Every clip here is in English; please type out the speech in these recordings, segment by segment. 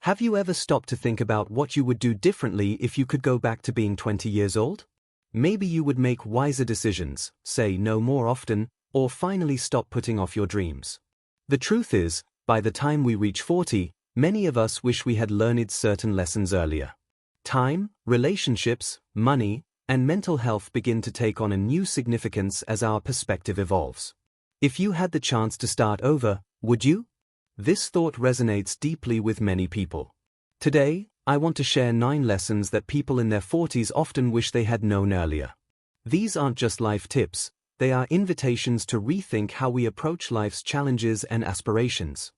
Have you ever stopped to think about what you would do differently if you could go back to being 20 years old? Maybe you would make wiser decisions, say no more often, or finally stop putting off your dreams. The truth is, by the time we reach 40, many of us wish we had learned certain lessons earlier. Time, relationships, money, and mental health begin to take on a new significance as our perspective evolves. If you had the chance to start over, would you? This thought resonates deeply with many people. Today, I want to share 9 lessons that people in their 40s often wish they had known earlier. These aren't just life tips, they are invitations to rethink how we approach life's challenges and aspirations.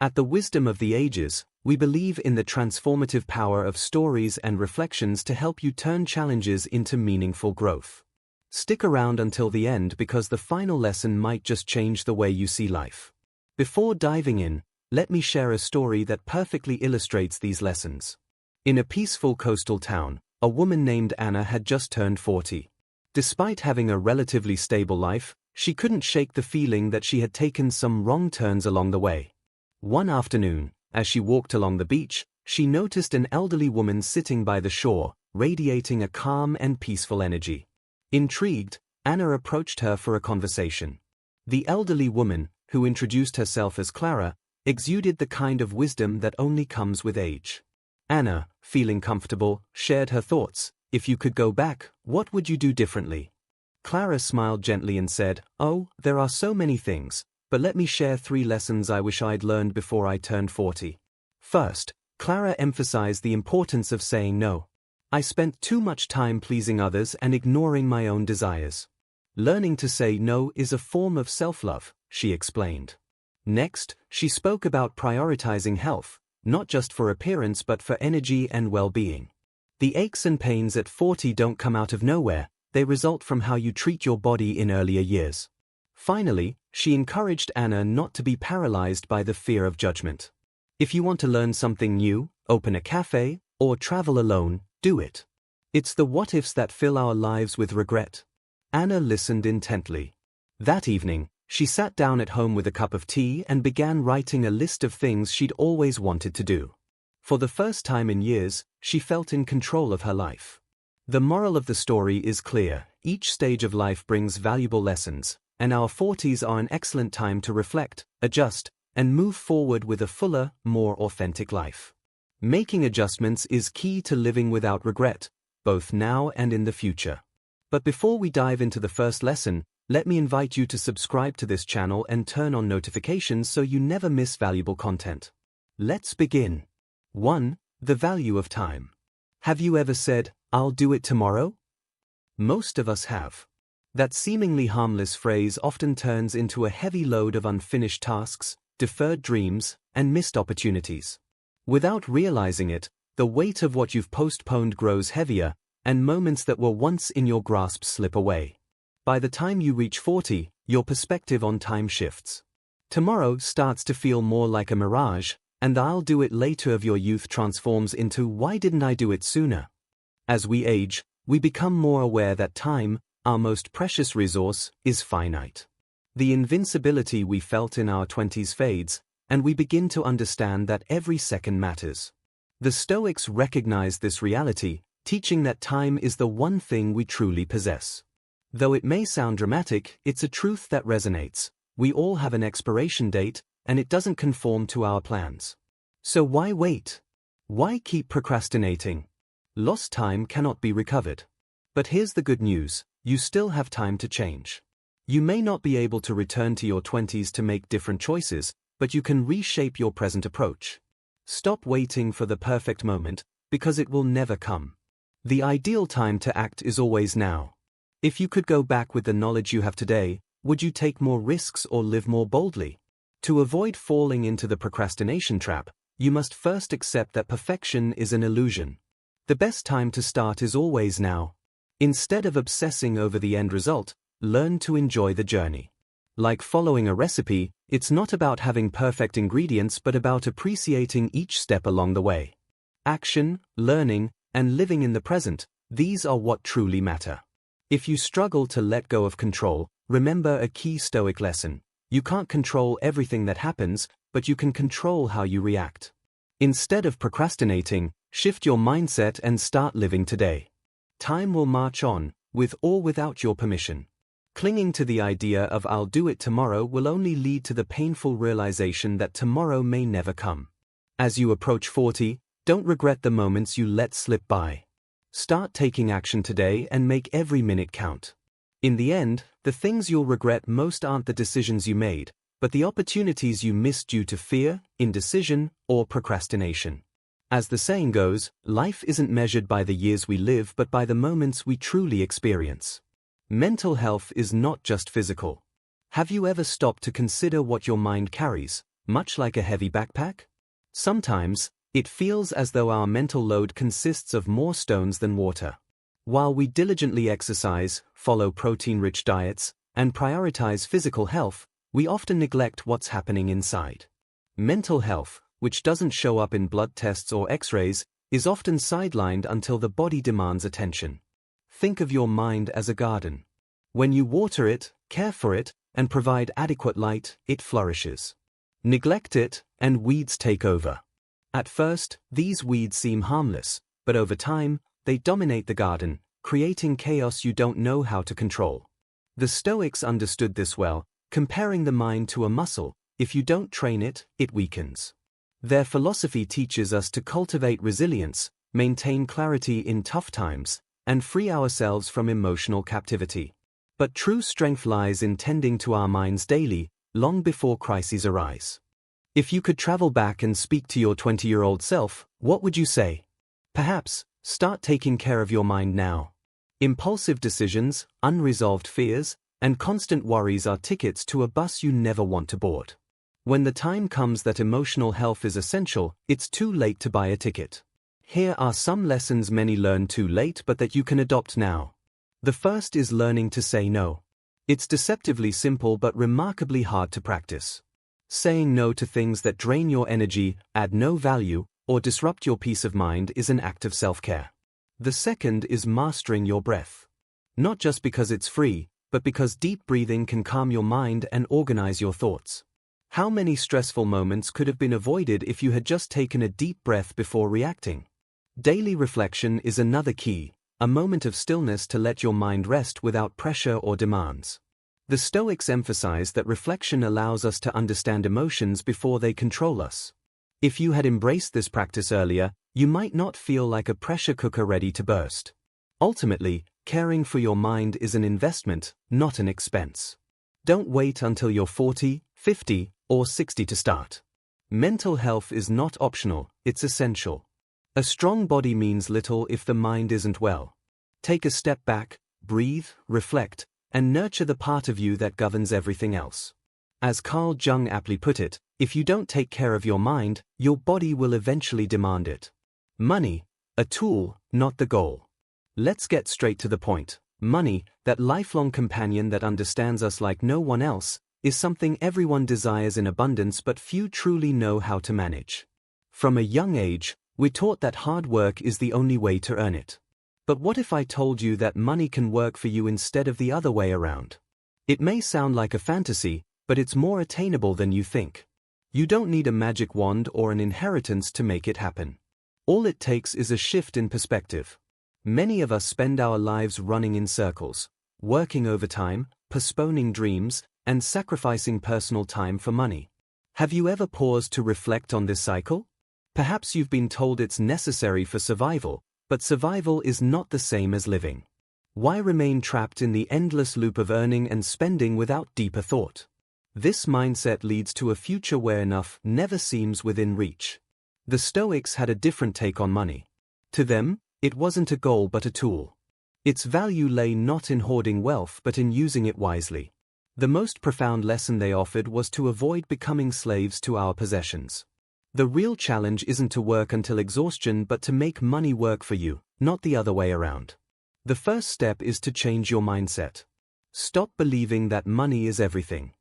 At the Wisdom of the Ages, we believe in the transformative power of stories and reflections to help you turn challenges into meaningful growth. Stick around until the end because the final lesson might just change the way you see life. Before diving in, let me share a story that perfectly illustrates these lessons. In a peaceful coastal town, a woman named Anna had just turned 40. Despite having a relatively stable life, she couldn't shake the feeling that she had taken some wrong turns along the way. One afternoon, as she walked along the beach, she noticed an elderly woman sitting by the shore, radiating a calm and peaceful energy. Intrigued, Anna approached her for a conversation. The elderly woman, who introduced herself as Clara, exuded the kind of wisdom that only comes with age. Anna, feeling comfortable, shared her thoughts. If you could go back, what would you do differently? Clara smiled gently and said, "Oh, there are so many things, but let me share 3 lessons I wish I'd learned before I turned 40. First, Clara emphasized the importance of saying no. I spent too much time pleasing others and ignoring my own desires. Learning to say no is a form of self-love," she explained. Next, she spoke about prioritizing health, not just for appearance but for energy and well-being. The aches and pains at 40 don't come out of nowhere, they result from how you treat your body in earlier years. Finally, she encouraged Anna not to be paralyzed by the fear of judgment. If you want to learn something new, open a cafe, or travel alone, do it. It's the what-ifs that fill our lives with regret. Anna listened intently. That evening, she sat down at home with a cup of tea and began writing a list of things she'd always wanted to do. For the first time in years, she felt in control of her life. The moral of the story is clear: each stage of life brings valuable lessons, and our 40s are an excellent time to reflect, adjust, and move forward with a fuller, more authentic life. Making adjustments is key to living without regret, both now and in the future. But before we dive into the first lesson, let me invite you to subscribe to this channel and turn on notifications so you never miss valuable content. Let's begin. 1. The value of time. Have you ever said, "I'll do it tomorrow"? Most of us have. That seemingly harmless phrase often turns into a heavy load of unfinished tasks, deferred dreams, and missed opportunities. Without realizing it, the weight of what you've postponed grows heavier, and moments that were once in your grasp slip away. By the time you reach 40, your perspective on time shifts. Tomorrow starts to feel more like a mirage, and "I'll do it later" of your youth transforms into "why didn't I do it sooner?" As we age, we become more aware that time, our most precious resource, is finite. The invincibility we felt in our 20s fades, and we begin to understand that every second matters. The Stoics recognized this reality, teaching that time is the one thing we truly possess. Though it may sound dramatic, it's a truth that resonates. We all have an expiration date, and it doesn't conform to our plans. So why wait? Why keep procrastinating? Lost time cannot be recovered. But here's the good news: you still have time to change. You may not be able to return to your 20s to make different choices, but you can reshape your present approach. Stop waiting for the perfect moment, because it will never come. The ideal time to act is always now. If you could go back with the knowledge you have today, would you take more risks or live more boldly? To avoid falling into the procrastination trap, you must first accept that perfection is an illusion. The best time to start is always now. Instead of obsessing over the end result, learn to enjoy the journey. Like following a recipe, it's not about having perfect ingredients but about appreciating each step along the way. Action, learning, and living in the present, these are what truly matter. If you struggle to let go of control, remember a key Stoic lesson: you can't control everything that happens, but you can control how you react. Instead of procrastinating, shift your mindset and start living today. Time will march on, with or without your permission. Clinging to the idea of "I'll do it tomorrow" will only lead to the painful realization that tomorrow may never come. As you approach 40, don't regret the moments you let slip by. Start taking action today and make every minute count. In the end, the things you'll regret most aren't the decisions you made, but the opportunities you missed due to fear, indecision, or procrastination. As the saying goes, life isn't measured by the years we live but by the moments we truly experience. Mental health is not just physical. Have you ever stopped to consider what your mind carries, much like a heavy backpack? Sometimes, it feels as though our mental load consists of more stones than water. While we diligently exercise, follow protein-rich diets, and prioritize physical health, we often neglect what's happening inside. Mental health, which doesn't show up in blood tests or X-rays, is often sidelined until the body demands attention. Think of your mind as a garden. When you water it, care for it, and provide adequate light, it flourishes. Neglect it, and weeds take over. At first, these weeds seem harmless, but over time, they dominate the garden, creating chaos you don't know how to control. The Stoics understood this well, comparing the mind to a muscle. If you don't train it, it weakens. Their philosophy teaches us to cultivate resilience, maintain clarity in tough times, and free ourselves from emotional captivity. But true strength lies in tending to our minds daily, long before crises arise. If you could travel back and speak to your 20-year-old self, what would you say? Perhaps, start taking care of your mind now. Impulsive decisions, unresolved fears, and constant worries are tickets to a bus you never want to board. When the time comes that emotional health is essential, it's too late to buy a ticket. Here are some lessons many learn too late but that you can adopt now. The first is learning to say no. It's deceptively simple but remarkably hard to practice. Saying no to things that drain your energy, add no value, or disrupt your peace of mind is an act of self-care. The second is mastering your breath. Not just because it's free, but because deep breathing can calm your mind and organize your thoughts. How many stressful moments could have been avoided if you had just taken a deep breath before reacting? Daily reflection is another key, a moment of stillness to let your mind rest without pressure or demands. The Stoics emphasize that reflection allows us to understand emotions before they control us. If you had embraced this practice earlier, you might not feel like a pressure cooker ready to burst. Ultimately, caring for your mind is an investment, not an expense. Don't wait until you're 40, 50, or 60 to start. Mental health is not optional, it's essential. A strong body means little if the mind isn't well. Take a step back, breathe, reflect, and nurture the part of you that governs everything else. As Carl Jung aptly put it, if you don't take care of your mind, your body will eventually demand it. Money, a tool, not the goal. Let's get straight to the point. Money, that lifelong companion that understands us like no one else, is something everyone desires in abundance but few truly know how to manage. From a young age, we're taught that hard work is the only way to earn it. But what if I told you that money can work for you instead of the other way around? It may sound like a fantasy, but it's more attainable than you think. You don't need a magic wand or an inheritance to make it happen. All it takes is a shift in perspective. Many of us spend our lives running in circles, working overtime, postponing dreams, and sacrificing personal time for money. Have you ever paused to reflect on this cycle? Perhaps you've been told it's necessary for survival, but survival is not the same as living. Why remain trapped in the endless loop of earning and spending without deeper thought? This mindset leads to a future where enough never seems within reach. The Stoics had a different take on money. To them, it wasn't a goal but a tool. Its value lay not in hoarding wealth but in using it wisely. The most profound lesson they offered was to avoid becoming slaves to our possessions. The real challenge isn't to work until exhaustion but to make money work for you, not the other way around. The first step is to change your mindset. Stop believing that money is everything.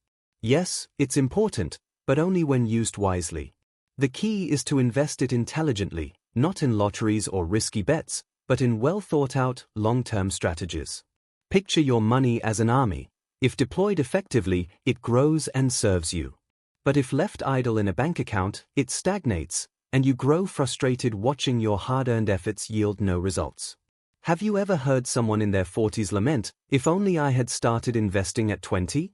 Yes, it's important, but only when used wisely. The key is to invest it intelligently, not in lotteries or risky bets, but in well-thought-out, long-term strategies. Picture your money as an army. If deployed effectively, it grows and serves you. But if left idle in a bank account, it stagnates, and you grow frustrated watching your hard-earned efforts yield no results. Have you ever heard someone in their 40s lament, "If only I had started investing at 20?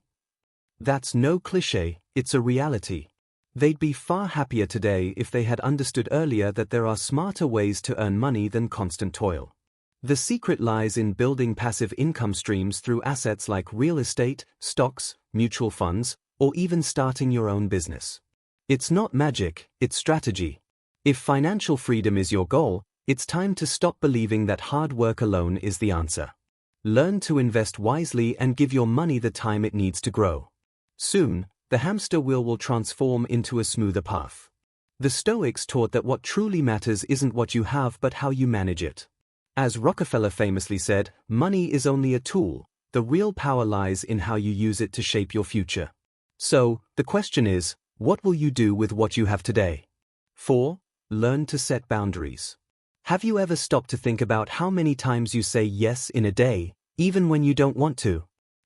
That's no cliché, it's a reality. They'd be far happier today if they had understood earlier that there are smarter ways to earn money than constant toil. The secret lies in building passive income streams through assets like real estate, stocks, mutual funds, or even starting your own business. It's not magic, it's strategy. If financial freedom is your goal, it's time to stop believing that hard work alone is the answer. Learn to invest wisely and give your money the time it needs to grow. Soon, the hamster wheel will transform into a smoother path. The Stoics taught that what truly matters isn't what you have but how you manage it. As Rockefeller famously said, money is only a tool, the real power lies in how you use it to shape your future. So, the question is, what will you do with what you have today? 4. Learn to set boundaries. Have you ever stopped to think about how many times you say yes in a day, even when you don't want to?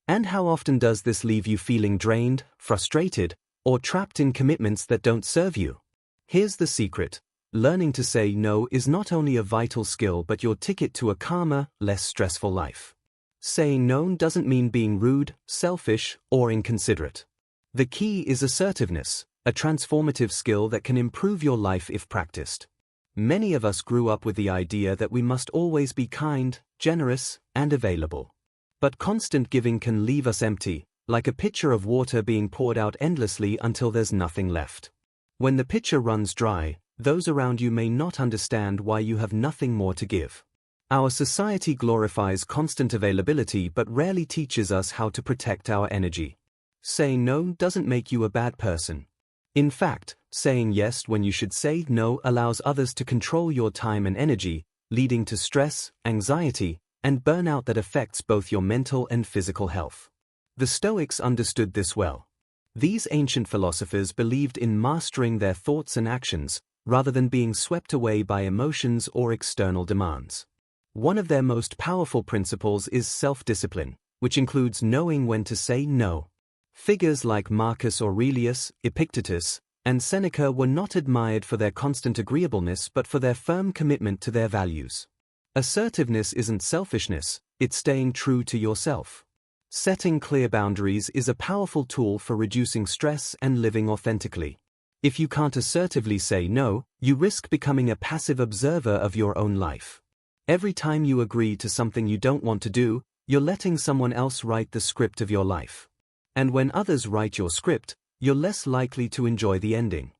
And how often does this leave you feeling drained, frustrated, or trapped in commitments that don't serve you? Here's the secret. Learning to say no is not only a vital skill but your ticket to a calmer, less stressful life. Saying no doesn't mean being rude, selfish, or inconsiderate. The key is assertiveness, a transformative skill that can improve your life if practiced. Many of us grew up with the idea that we must always be kind, generous, and available. But constant giving can leave us empty, like a pitcher of water being poured out endlessly until there's nothing left. When the pitcher runs dry, those around you may not understand why you have nothing more to give. Our society glorifies constant availability but rarely teaches us how to protect our energy. Saying no doesn't make you a bad person. In fact, saying yes when you should say no allows others to control your time and energy, leading to stress, anxiety, and burnout that affects both your mental and physical health. The Stoics understood this well. These ancient philosophers believed in mastering their thoughts and actions, rather than being swept away by emotions or external demands. One of their most powerful principles is self-discipline, which includes knowing when to say no. Figures like Marcus Aurelius, Epictetus, and Seneca were not admired for their constant agreeableness but for their firm commitment to their values. Assertiveness isn't selfishness, it's staying true to yourself. Setting clear boundaries is a powerful tool for reducing stress and living authentically. If you can't assertively say no, you risk becoming a passive observer of your own life. Every time you agree to something you don't want to do, you're letting someone else write the script of your life. And when others write your script, you're less likely to enjoy the ending.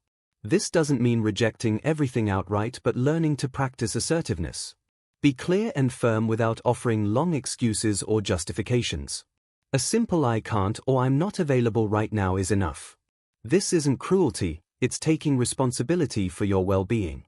This doesn't mean rejecting everything outright but learning to practice assertiveness. Be clear and firm without offering long excuses or justifications. A simple "I can't" or "I'm not available right now" is enough. This isn't cruelty, it's taking responsibility for your well-being.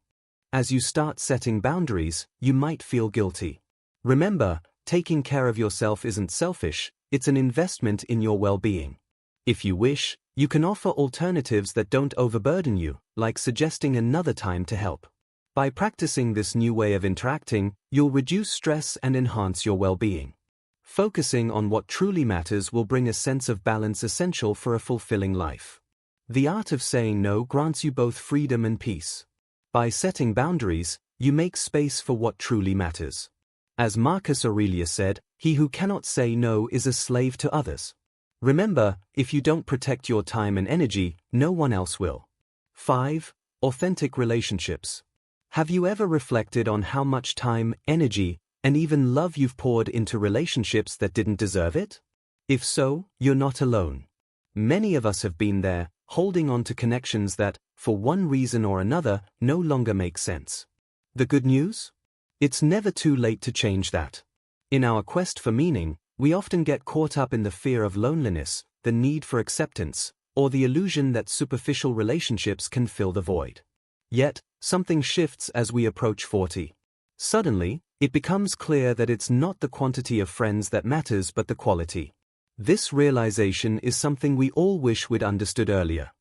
As you start setting boundaries, you might feel guilty. Remember, taking care of yourself isn't selfish, it's an investment in your well-being. If you wish, you can offer alternatives that don't overburden you, like suggesting another time to help. By practicing this new way of interacting, you'll reduce stress and enhance your well-being. Focusing on what truly matters will bring a sense of balance essential for a fulfilling life. The art of saying no grants you both freedom and peace. By setting boundaries, you make space for what truly matters. As Marcus Aurelius said, "He who cannot say no is a slave to others." Remember, if you don't protect your time and energy, no one else will. 5. Authentic relationships. Have you ever reflected on how much time, energy, and even love you've poured into relationships that didn't deserve it? If so, you're not alone. Many of us have been there, holding on to connections that, for one reason or another, no longer make sense. The good news? It's never too late to change that. In our quest for meaning, we often get caught up in the fear of loneliness, the need for acceptance, or the illusion that superficial relationships can fill the void. Yet, something shifts as we approach 40. Suddenly, it becomes clear that it's not the quantity of friends that matters but the quality. This realization is something we all wish we'd understood earlier.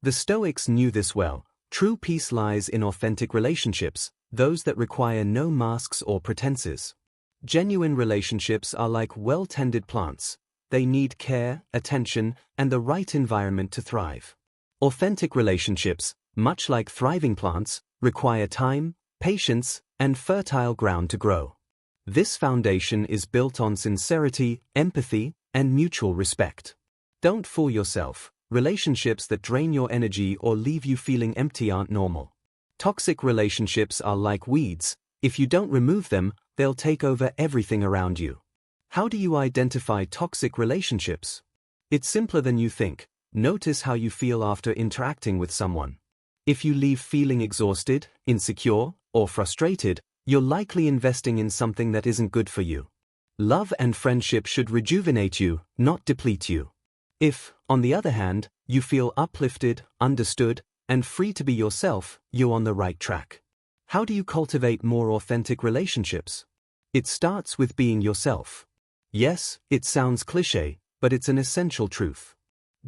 The Stoics knew this well. True peace lies in authentic relationships, those that require no masks or pretenses. Genuine relationships are like well-tended plants. They need care, attention, and the right environment to thrive. Authentic relationships, much like thriving plants, require time, patience, and fertile ground to grow. This foundation is built on sincerity, empathy, and mutual respect. Don't fool yourself. Relationships that drain your energy or leave you feeling empty aren't normal. Toxic relationships are like weeds. If you don't remove them, they'll take over everything around you. How do you identify toxic relationships? It's simpler than you think. Notice how you feel after interacting with someone. If you leave feeling exhausted, insecure, or frustrated, you're likely investing in something that isn't good for you. Love and friendship should rejuvenate you, not deplete you. If, on the other hand, you feel uplifted, understood, and free to be yourself, you're on the right track. How do you cultivate more authentic relationships? It starts with being yourself. Yes, it sounds cliché, but it's an essential truth.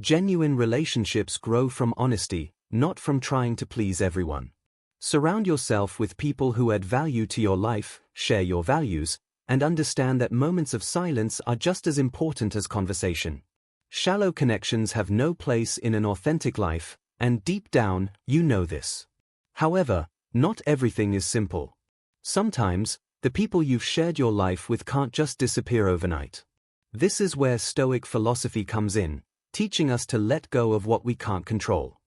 Genuine relationships grow from honesty, not from trying to please everyone. Surround yourself with people who add value to your life, share your values, and understand that moments of silence are just as important as conversation. Shallow connections have no place in an authentic life, and deep down, you know this. However, not everything is simple. Sometimes, the people you've shared your life with can't just disappear overnight. This is where Stoic philosophy comes in, teaching us to let go of what we can't control.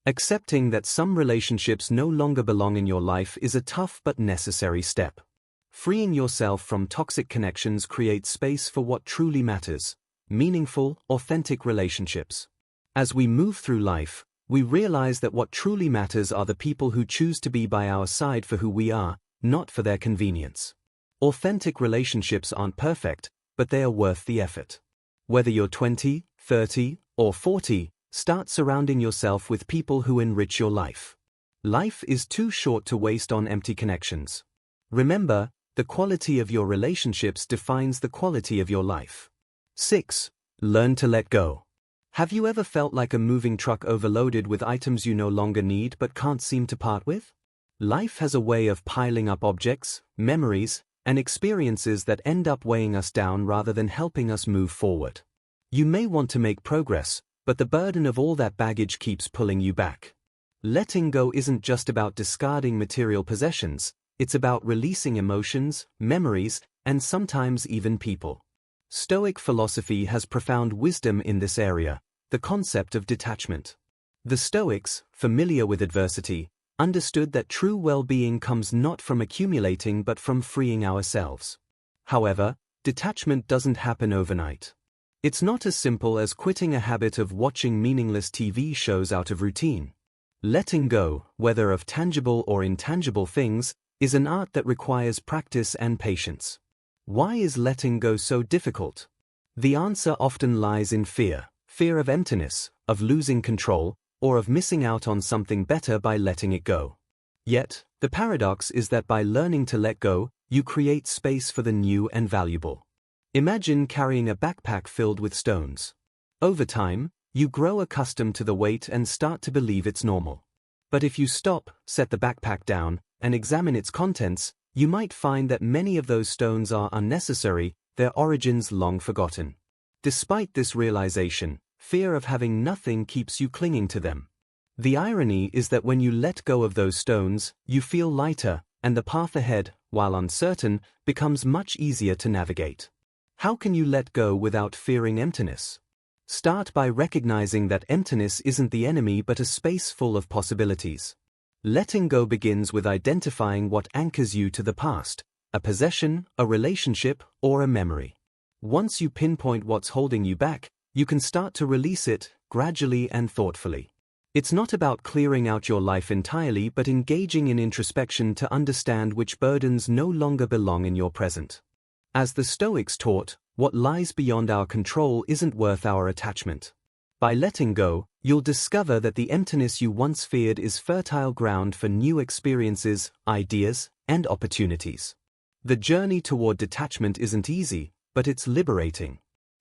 Accepting that some relationships no longer belong in your life is a tough but necessary step. Freeing yourself from toxic connections creates space for what truly matters: meaningful, authentic relationships. As we move through life, we realize that what truly matters are the people who choose to be by our side for who we are, not for their convenience. Authentic relationships aren't perfect, but they are worth the effort. Whether you're 20, 30, or 40, start surrounding yourself with people who enrich your life. Life is too short to waste on empty connections. Remember, the quality of your relationships defines the quality of your life. 6. Learn to let go. Have you ever felt like a moving truck overloaded with items you no longer need but can't seem to part with? Life has a way of piling up objects, memories, and experiences that end up weighing us down rather than helping us move forward. You may want to make progress, but the burden of all that baggage keeps pulling you back. Letting go isn't just about discarding material possessions, it's about releasing emotions, memories, and sometimes even people. Stoic philosophy has profound wisdom in this area, the concept of detachment. The Stoics, familiar with adversity, understood that true well-being comes not from accumulating but from freeing ourselves. However, detachment doesn't happen overnight. It's not as simple as quitting a habit of watching meaningless TV shows out of routine. Letting go, whether of tangible or intangible things, is an art that requires practice and patience. Why is letting go so difficult? The answer often lies in fear of emptiness, of losing control, or of missing out on something better by letting it go. Yet, the paradox is that by learning to let go, you create space for the new and valuable. Imagine carrying a backpack filled with stones. Over time, you grow accustomed to the weight and start to believe it's normal. But if you stop, set the backpack down, and examine its contents, you might find that many of those stones are unnecessary, their origins long forgotten. Despite this realization, fear of having nothing keeps you clinging to them. The irony is that when you let go of those stones, you feel lighter, and the path ahead, while uncertain, becomes much easier to navigate. How can you let go without fearing emptiness? Start by recognizing that emptiness isn't the enemy but a space full of possibilities. Letting go begins with identifying what anchors you to the past, a possession, a relationship, or a memory. Once you pinpoint what's holding you back, you can start to release it, gradually and thoughtfully. It's not about clearing out your life entirely but engaging in introspection to understand which burdens no longer belong in your present. As the Stoics taught, what lies beyond our control isn't worth our attachment. By letting go, you'll discover that the emptiness you once feared is fertile ground for new experiences, ideas, and opportunities. The journey toward detachment isn't easy, but it's liberating.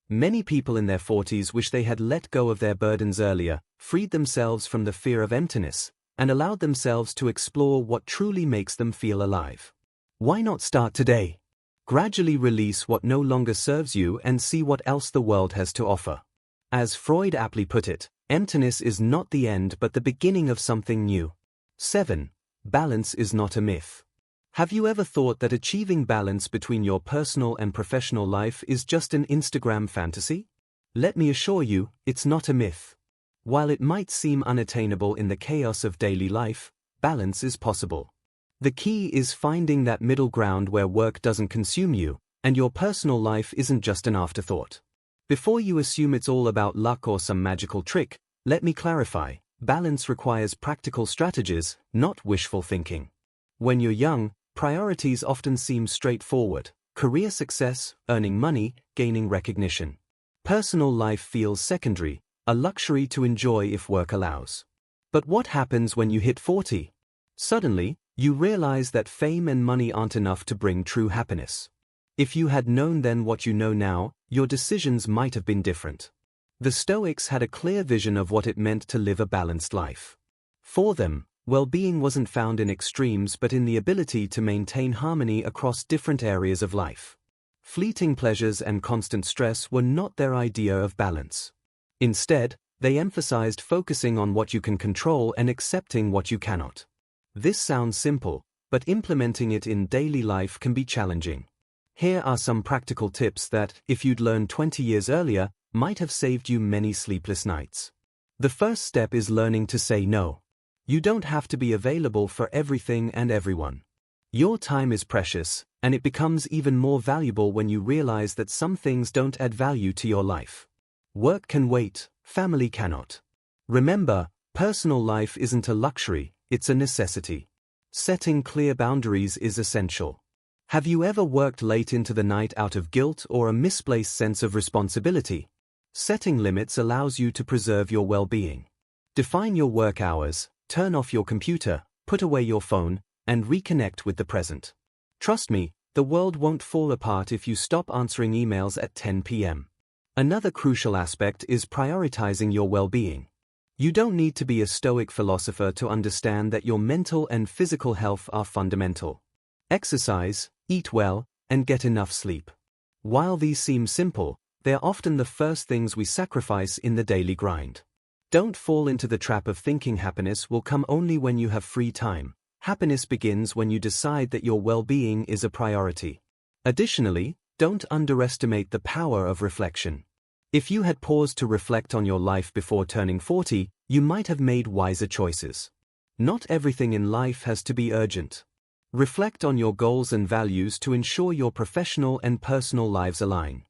Many people in their 40s wish they had let go of their burdens earlier, freed themselves from the fear of emptiness, and allowed themselves to explore what truly makes them feel alive. Why not start today? Gradually release what no longer serves you and see what else the world has to offer. As Freud aptly put it, emptiness is not the end but the beginning of something new. 7. Balance is not a myth. Have you ever thought that achieving balance between your personal and professional life is just an Instagram fantasy? Let me assure you, it's not a myth. While it might seem unattainable in the chaos of daily life, balance is possible. The key is finding that middle ground where work doesn't consume you, and your personal life isn't just an afterthought. Before you assume it's all about luck or some magical trick, let me clarify, balance requires practical strategies, not wishful thinking. When you're young, priorities often seem straightforward: career success, earning money, gaining recognition. Personal life feels secondary, a luxury to enjoy if work allows. But what happens when you hit 40? Suddenly, you realize that fame and money aren't enough to bring true happiness. If you had known then what you know now, your decisions might have been different. The Stoics had a clear vision of what it meant to live a balanced life. For them, well-being wasn't found in extremes but in the ability to maintain harmony across different areas of life. Fleeting pleasures and constant stress were not their idea of balance. Instead, they emphasized focusing on what you can control and accepting what you cannot. This sounds simple, but implementing it in daily life can be challenging. Here are some practical tips that, if you'd learned 20 years earlier, might have saved you many sleepless nights. The first step is learning to say no. You don't have to be available for everything and everyone. Your time is precious, and it becomes even more valuable when you realize that some things don't add value to your life. Work can wait, family cannot. Remember, personal life isn't a luxury, it's a necessity. Setting clear boundaries is essential. Have you ever worked late into the night out of guilt or a misplaced sense of responsibility? Setting limits allows you to preserve your well-being. Define your work hours, turn off your computer, put away your phone, and reconnect with the present. Trust me, the world won't fall apart if you stop answering emails at 10 p.m. Another crucial aspect is prioritizing your well-being. You don't need to be a Stoic philosopher to understand that your mental and physical health are fundamental. Exercise, eat well, and get enough sleep. While these seem simple, they're often the first things we sacrifice in the daily grind. Don't fall into the trap of thinking happiness will come only when you have free time. Happiness begins when you decide that your well-being is a priority. Additionally, don't underestimate the power of reflection. If you had paused to reflect on your life before turning 40, you might have made wiser choices. Not everything in life has to be urgent. Reflect on your goals and values to ensure your professional and personal lives align.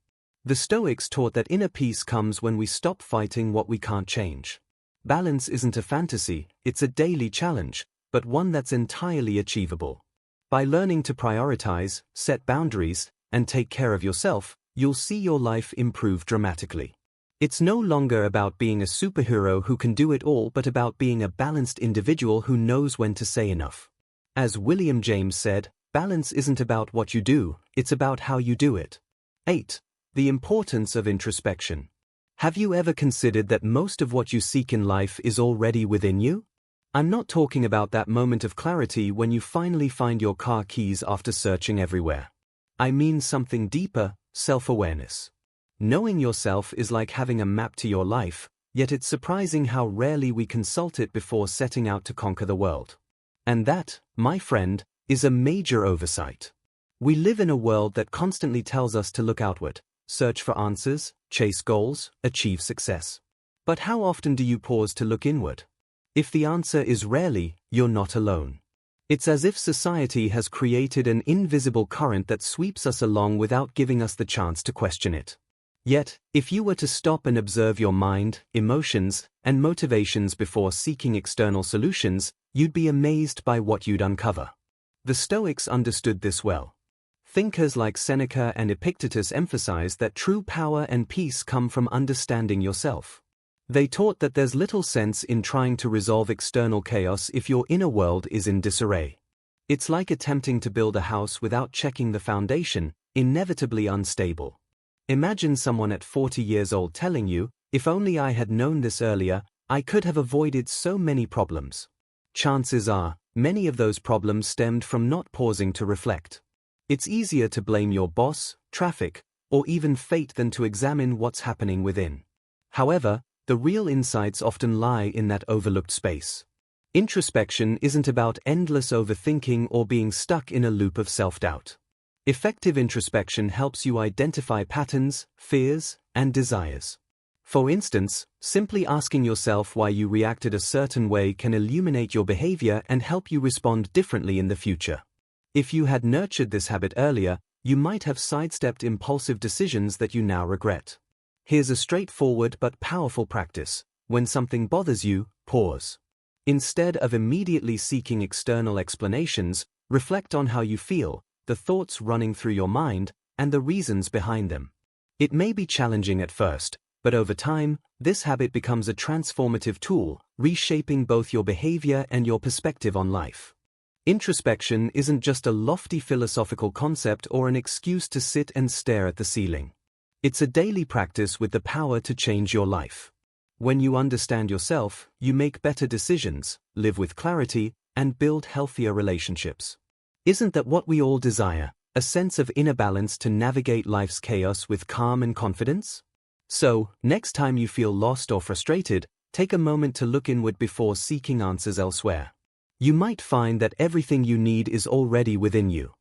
The Stoics taught that inner peace comes when we stop fighting what we can't change. Balance isn't a fantasy, it's a daily challenge, but one that's entirely achievable. By learning to prioritize, set boundaries, and take care of yourself, you'll see your life improve dramatically. It's no longer about being a superhero who can do it all but about being a balanced individual who knows when to say enough. As William James said, balance isn't about what you do, it's about how you do it. 8. The importance of introspection. Have you ever considered that most of what you seek in life is already within you? I'm not talking about that moment of clarity when you finally find your car keys after searching everywhere. I mean something deeper, self-awareness. Knowing yourself is like having a map to your life, yet it's surprising how rarely we consult it before setting out to conquer the world. And that, my friend, is a major oversight. We live in a world that constantly tells us to look outward, search for answers, chase goals, achieve success. But how often do you pause to look inward? If the answer is rarely, you're not alone. It's as if society has created an invisible current that sweeps us along without giving us the chance to question it. Yet, if you were to stop and observe your mind, emotions, and motivations before seeking external solutions, you'd be amazed by what you'd uncover. The Stoics understood this well. Thinkers like Seneca and Epictetus emphasized that true power and peace come from understanding yourself. They taught that there's little sense in trying to resolve external chaos if your inner world is in disarray. It's like attempting to build a house without checking the foundation, inevitably unstable. Imagine someone at 40 years old telling you, "If only I had known this earlier, I could have avoided so many problems." Chances are, many of those problems stemmed from not pausing to reflect. It's easier to blame your boss, traffic, or even fate than to examine what's happening within. However, the real insights often lie in that overlooked space. Introspection isn't about endless overthinking or being stuck in a loop of self-doubt. Effective introspection helps you identify patterns, fears, and desires. For instance, simply asking yourself why you reacted a certain way can illuminate your behavior and help you respond differently in the future. If you had nurtured this habit earlier, you might have sidestepped impulsive decisions that you now regret. Here's a straightforward but powerful practice. When something bothers you, pause. Instead of immediately seeking external explanations, reflect on how you feel, the thoughts running through your mind, and the reasons behind them. It may be challenging at first, but over time, this habit becomes a transformative tool, reshaping both your behavior and your perspective on life. Introspection isn't just a lofty philosophical concept or an excuse to sit and stare at the ceiling. It's a daily practice with the power to change your life. When you understand yourself, you make better decisions, live with clarity, and build healthier relationships. Isn't that what we all desire? A sense of inner balance to navigate life's chaos with calm and confidence? So, next time you feel lost or frustrated, take a moment to look inward before seeking answers elsewhere. You might find that everything you need is already within you.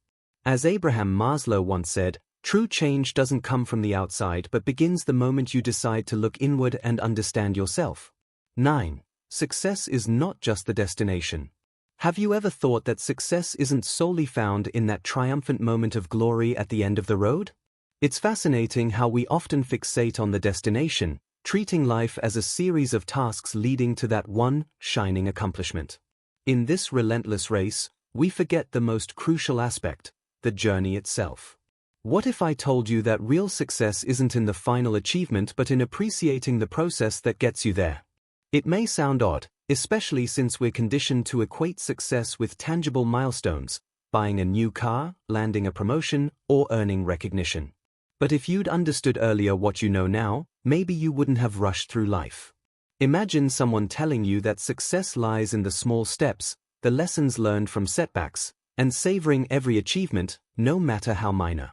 As Abraham Maslow once said, true change doesn't come from the outside but begins the moment you decide to look inward and understand yourself. 9. Success is not just the destination. Have you ever thought that success isn't solely found in that triumphant moment of glory at the end of the road? It's fascinating how we often fixate on the destination, treating life as a series of tasks leading to that one shining accomplishment. In this relentless race, we forget the most crucial aspect, the journey itself. What if I told you that real success isn't in the final achievement but in appreciating the process that gets you there? It may sound odd, especially since we're conditioned to equate success with tangible milestones, buying a new car, landing a promotion, or earning recognition. But if you'd understood earlier what you know now, maybe you wouldn't have rushed through life. Imagine someone telling you that success lies in the small steps, the lessons learned from setbacks, and savoring every achievement, no matter how minor.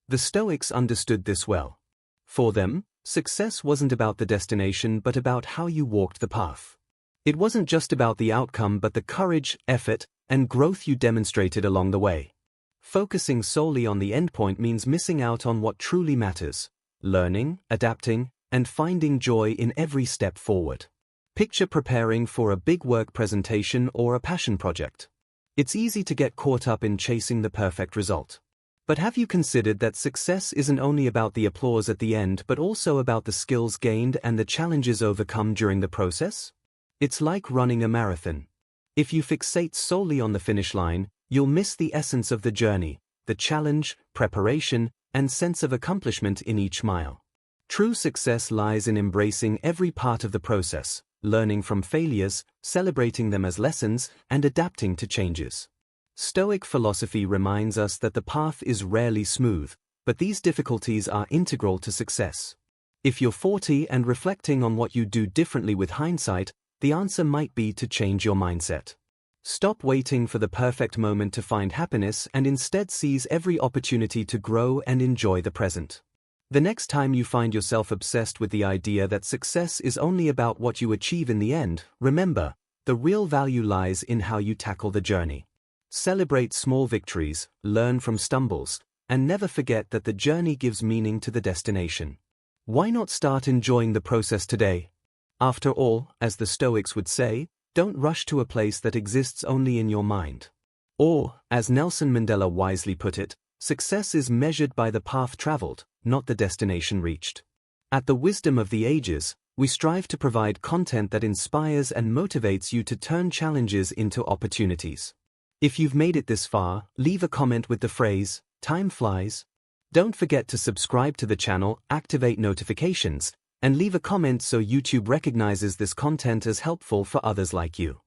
The Stoics understood this well. For them, success wasn't about the destination but about how you walked the path. It wasn't just about the outcome but the courage, effort, and growth you demonstrated along the way. Focusing solely on the endpoint means missing out on what truly matters: learning, adapting, and finding joy in every step forward. Picture preparing for a big work presentation or a passion project. It's easy to get caught up in chasing the perfect result. But have you considered that success isn't only about the applause at the end but also about the skills gained and the challenges overcome during the process? It's like running a marathon. If you fixate solely on the finish line, you'll miss the essence of the journey, the challenge, preparation, and sense of accomplishment in each mile. True success lies in embracing every part of the process, learning from failures, celebrating them as lessons, and adapting to changes. Stoic philosophy reminds us that the path is rarely smooth, but these difficulties are integral to success. If you're 40 and reflecting on what you do differently with hindsight, the answer might be to change your mindset. Stop waiting for the perfect moment to find happiness and instead seize every opportunity to grow and enjoy the present. The next time you find yourself obsessed with the idea that success is only about what you achieve in the end, remember, the real value lies in how you tackle the journey. Celebrate small victories, learn from stumbles, and never forget that the journey gives meaning to the destination. Why not start enjoying the process today? After all, as the Stoics would say, don't rush to a place that exists only in your mind. Or, as Nelson Mandela wisely put it, success is measured by the path traveled, not the destination reached. At the Wisdom of the Ages, we strive to provide content that inspires and motivates you to turn challenges into opportunities. If you've made it this far, leave a comment with the phrase, "Time flies." Don't forget to subscribe to the channel, activate notifications, and leave a comment so YouTube recognizes this content as helpful for others like you.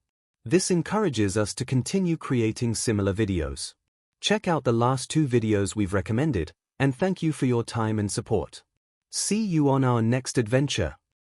This encourages us to continue creating similar videos. Check out the last 2 videos we've recommended, and thank you for your time and support. See you on our next adventure.